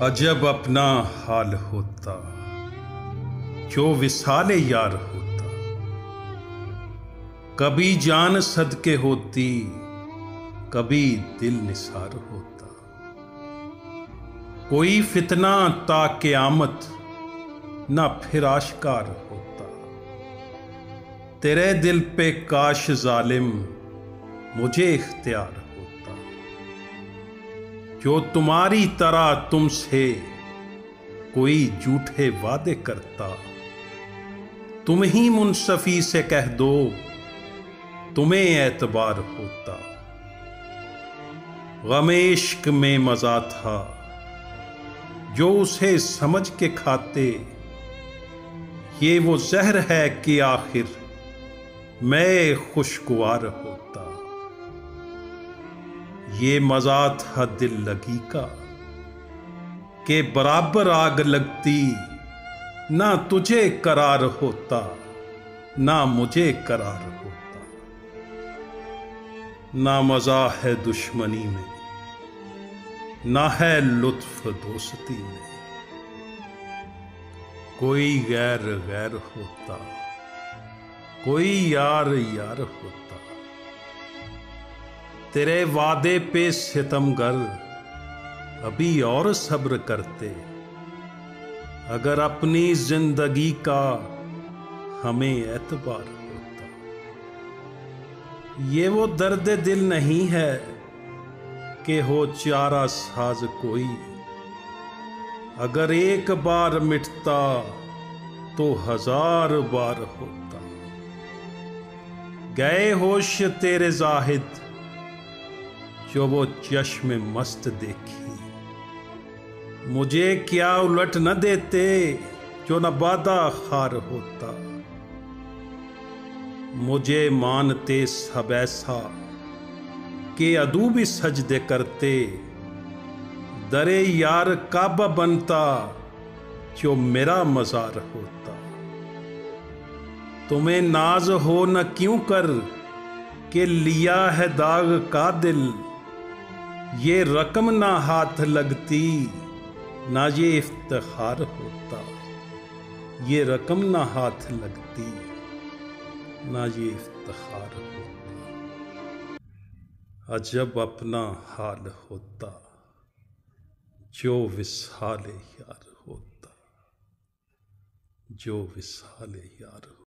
अजब अपना हाल होता, जो विसाले यार होता। कभी जान सदके होती, कभी दिल निसार होता। कोई फितना ता क़यामत ना फिर आश्कार होता। तेरे दिल पे काश जालिम मुझे इख्तियार होता, जो तुम्हारी तरह तुमसे कोई झूठे वादे करता। तुम ही मुंसफी से कह दो, तुम्हें एतबार होता। गमे इश्क में मजा था, जो उसे समझ के खाते। ये वो जहर है कि आखिर मैं खुशगवार होता। ये मजा था दिल लगी का, के बराबर आग लगती। ना तुझे करार होता, ना मुझे करार होता। ना मजा है दुश्मनी में, ना है लुत्फ दोस्ती में। कोई गैर गैर होता, कोई यार यार होता। तेरे वादे पे सितमगर अभी और सब्र करते। अगर अपनी जिंदगी का हमें एतबार होता। ये वो दर्द दिल नहीं है कि हो चारा साज कोई। अगर एक बार मिटता तो हजार बार होता। गए होश तेरे जाहिद, जो वो चश्मे मस्त देखी। मुझे क्या उलट न देते, जो न बादा खार होता। मुझे मानते सब ऐसा कि अदू भी सजदे करते। दरे यार काबा बनता, जो मेरा मजार होता। तुम्हें नाज हो न क्यों कर के लिया है दाग का दिल। ये रकम ना हाथ लगती, ना ये इफ्तिखार होता। ये रकम ना हाथ लगती, ना ये इफ्तिखार होता। अजब अपना हाल होता, जो विसाले यार होता। जो विसाले यार होता।